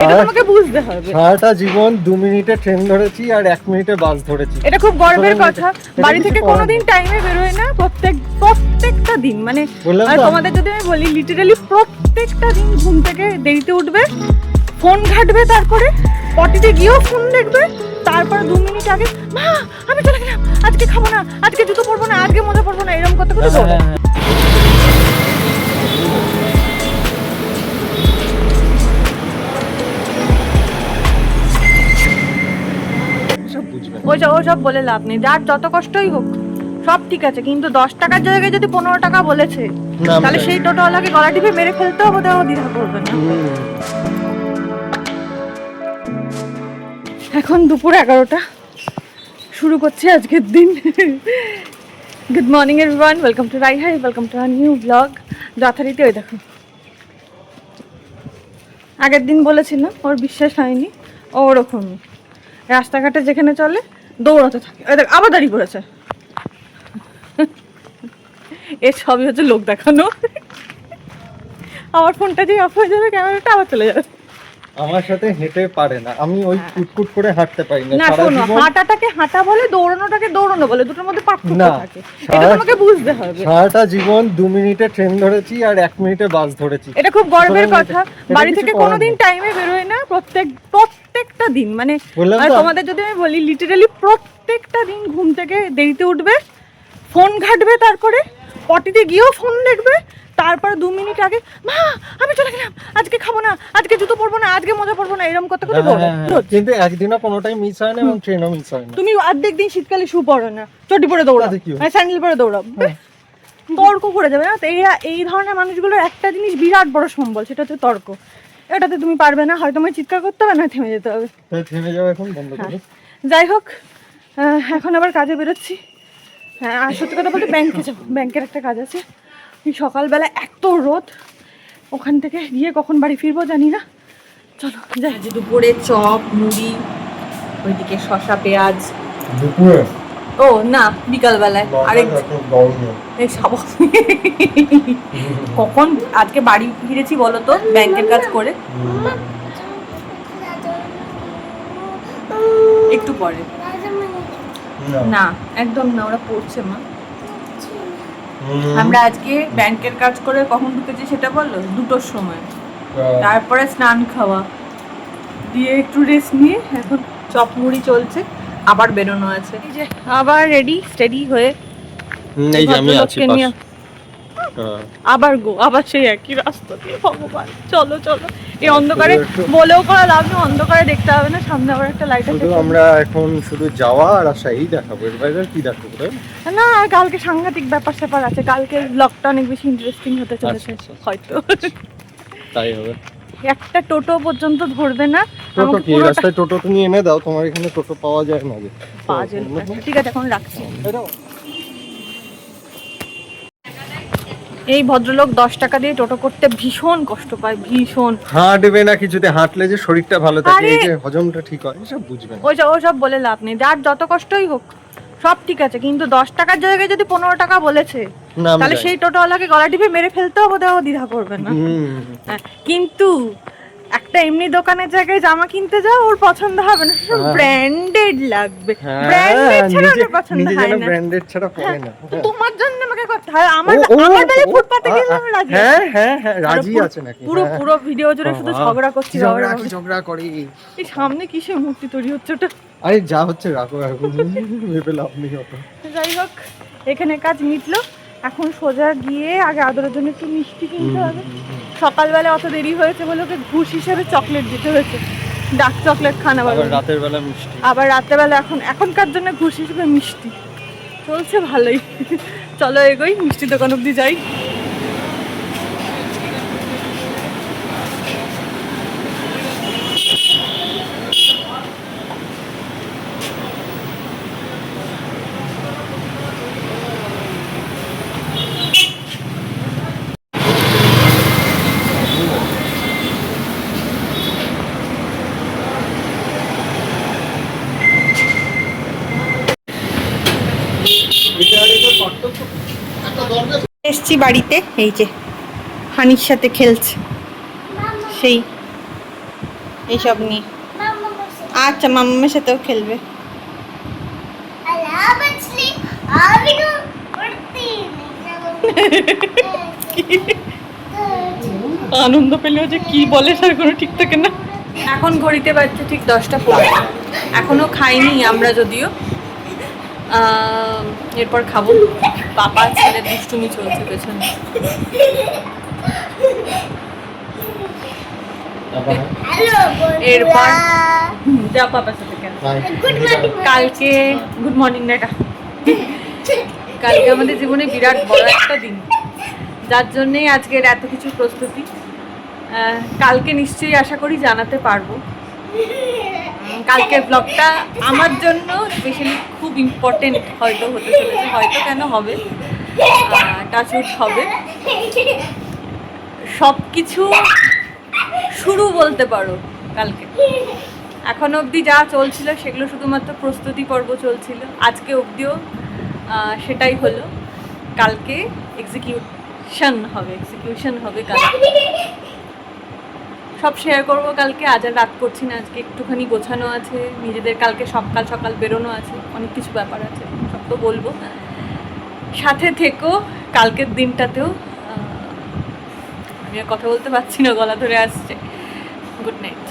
এটা তোমাকে বুঝতে হবে। সারাটা জীবন 2 মিনিটে ট্রেন ধরেছি আর 1 মিনিটে বাস ধরেছি। এটা খুব গর্বের কথা। বাড়ি থেকে কোনোদিন টাইমে বেরোয় না, প্রত্যেকটা দিন, মানে আর তোমাদের যদি আমি বলি লিটারালি প্রত্যেকটা দিন ঘুম থেকে দেরিতে উঠবে, ফোন ঘাটবে, তারপরে পটিতে গিয়েও ফোন দেখবে, তারপরে 2 মিনিট আগে মা আমি চলে গেলাম, আজকে খাবো না, আজকে জুতো পরবো না, আজকে মোজা পরবো না, এরকম করতে করতে দৌড়ায়। ওসব বলে লাভ নেই, যার যত কষ্টই হোক সব ঠিক আছে, কিন্তু 10 টাকার জায়গায় যদি 15 টাকা বলেছে তাহলে সেই টোটোওয়ালাকে গলা টিপে মেরে ফেলতে হবে, তাও দ্বিধা করবে না। এখন দুপুর 11টা, শুরু করছি আজকের দিন। Good morning everyone, welcome to রাইহাই, welcome to our new blog. যথারীতি ওই দেখো, আগের দিন বলেছিলাম, ওর বিশ্বাস হয়নি, ওরকমই রাস্তাঘাটে যেখানে চলে দৌড়াতে থাকে। আবার দাঁড়িয়ে পড়েছে। এর সবই হচ্ছে লোক দেখানো। আমার ফোনটা যে অফ হয়ে যাবে, ক্যামেরাটা আবার চলে যাবে। আমার সাথে হেঁটে পারে না, আমি ওই কুটকুট করে হাঁটতে পারি না। না শোনো, হাঁটাটাকে হাঁটা বলে, দৌড়ানোটাকে দৌড়ানো বলে, দুটোর মধ্যে পার্থক্য থাকে, এটা তোমাকে বুঝতে হবে। সারাটা জীবন 2 মিনিটে ট্রেন ধরেছি আর 1 মিনিটে বাস ধরেছি। এটা খুব গর্বের কথা। বাড়ি থেকে কোনোদিন টাইমে বেরোয় না, প্রত্যেকটা দিন, মানে আর তোমাদের যদি আমি বলি লিটারালি প্রত্যেকটা দিন ঘুম থেকে দেরিতে উঠবে, ফোন ঘাটবে, তারপরে পটিতে গিয়েও ফোন দেখবে, তারপরে 2 মিনিট আগে মা আমি চলে গেলাম, আজকে খাবো না, আজকে জুতো পরবো না, আজকে মোজা পরবো না, এরকম করতে করতে দৌড়ায়। কিন্তু একদিনও কোনোটাই মিস হয় না এবং ট্রেনও মিস হয় না। তুমি অর্ধেক দিন শীতকালে শু পরো না, চটি পরে দৌড়াও, স্যান্ডেল পরে দৌড়াও, তর্ক করে যাবে না। তো এই ধরনের মানুষগুলোর একটা জিনিস বিরাট বড় সম্বল, সেটা হচ্ছে তর্ক। এটাতে তুমি পারবে না, হয় তোমায় চিৎকার করতে হবে, না থেমে যেতে হবে। থেমে যাও, এখন বন্ধ করো। যাই হোক, এখন আবার কাজে বেরোচ্ছি। হ্যাঁ, আর সত্যি কথা বলতে ব্যাংকে যাবো, ব্যাংকের একটা কাজ আছে। সকালবেলা এত রোদ, ওখান থেকে গিয়ে কখন বাড়ি ফিরবো জানি না। চলো যাই। দুপুরে চপ মুড়ি, ওইদিকে শসা পেঁয়াজ। দুপুরে? ও না, বিকালবেলায় আরেক কখন আজকে বাড়ি ফিরেছি বলো তো, ব্যাংকের কাজ করে। একটু পরে না, একদম না, ওরা পড়ছে মা। আমরা আজকে ব্যাংকের কাজ করে কখন ঢুকেছি সেটা বলো, 2টোর সময়। তারপরে স্নান খাওয়া দিয়ে একটু রেস্ট নিয়ে এখন চপ মুড়ি চলছে, আবার বেরোনো আছে। এই যে আবার রেডি স্টেডি হয়ে এই যে আমি আছি পাশে। আবার সেই একই রাস্তা দিয়ে। ভগবান, চলো চলো, এই অন্ধকারে বলেও করা লাভ নেই, অন্ধকারে দেখতে হবে না, সামনে আবার একটা লাইট আছে। আমরা এখন শুধু যাওয়া আর আসা এই দেখাবো, এর বাইরে কি দেখাবো? না, কালকে সাংঘাতিক ব্যাপার স্যাপার আছে, কালকে ব্লগটা অনেক বেশি ইন্টারেস্টিং হতে চলেছে হয়তো। তাই হবে। একটা টোটো পর্যন্ত ধরবে না। টোটো কি রাস্তায়? টোটো তুমি এনে দাও, তোমার এখানে টোটো পাওয়া যায় না। পাওয়া যায় না, ঠিক আছে, এখন রাখছি। এই ভদ্রলোক 10 টাকা দিয়ে টোটো করতে ভীষণ কষ্ট পায়, ভীষণ। হাঁটবে না, কিছুতে হাঁটলে যে শরীরটা ভালো থাকে, এই যে হজমটা ঠিক হয়, সব বুঝবেন। ওসব বলে লাভ নেই, যার যত কষ্টই হোক সব ঠিক আছে, কিন্তু 10 টাকার জায়গায় যদি 15 টাকা বলেছে তাহলে সেই টোটোওয়ালাকে গলা টিপে মেরে ফেলতে হবে, তাও দ্বিধা করবে না। কিন্তু একটা এমনি দোকানের জায়গায় জামা কিনতে যাও, ওর পছন্দ হবে না, সব ব্র্যান্ডেড লাগবে, ব্র্যান্ডেড ছাড়া ওর পছন্দ হয় না, ব্র্যান্ডেড ছাড়া পরে না। তো তোমার জন্য আমাকে করতে হয়, আমার দাঁড়িয়ে ফুটপাতে গেলে আমি রাজি। হ্যাঁ রাজি আছে নাকি? পুরো ভিডিও জুড়ে শুধু ঝগড়া করছি, ঝগড়া করে। এই সামনে কিসের মূর্তি তৈরি হচ্ছে ওটা? আরে যা হচ্ছে রাখো, ভেবে লাভ নেই অত। যাই হোক, এখানে কাজ মিটলো, এখন সোজা গিয়ে আগে আদরের জন্য একটু মিষ্টি কিনতে হবে। সকালবেলা অত দেরি হয়েছে বলে ওকে ঘুষ হিসেবে চকলেট দিতে হয়েছে, ডার্ক চকলেট খানা, আবার রাতের বেলা মিষ্টি, আবার রাতের বেলা এখনকার জন্য ঘুষ হিসেবে মিষ্টি চলছে ভালোই। চলো এগোই, মিষ্টি দোকান অব্দি যাই। এসছি বাড়িতে, এই যে হানির সাথে খেলছে, সেই এইসব নিয়ে। আচ্ছা, মাম্মার সাথেও খেলবে। আনন্দ পেলেও যে কি বলে তার কোনো ঠিক থাকে না। এখন ঘড়িতে বাজছে ঠিক 10:15। এখনো খাইনি আমরা, যদিও এরপর খাবো। পাপা ছেলে দুষ্টুমি চলছে পেছনে। এরপর যা পাপার সাথে কেন, কালকে গুড মর্নিং না, কালকে আমাদের জীবনে বিরাট বড় একটা দিন, যার জন্যেই আজকের এত কিছু প্রস্তুতি। কালকে নিশ্চয়ই আশা করি জানাতে পারবো। কালকের ব্লগটা আমার জন্য স্পেশালি খুব ইম্পর্টেন্ট হয়তো হতে চলেছে, হয়তো কেন হবে, টাচউড হবে। সব কিছু শুরু বলতে পারো কালকে। এখন অবধি যা চলছিল সেগুলো শুধুমাত্র প্রস্তুতি পর্ব চলছিল, আজকে অবধিও সেটাই হলো। কালকে এক্সিকিউশন হবে কালকে। সব শেয়ার করবো কালকে। আজ আর রাত করছি না, আজকে একটুখানি গোছানো আছে নিজেদের, কালকে সকাল সকাল বেরোনো আছে, অনেক কিছু ব্যাপার আছে, সব তো বলবো। সাথে থেকো কালকের দিনটাতেও। আমি আর কথা বলতে পারছি না, গলা ধরে আসছে। Good night.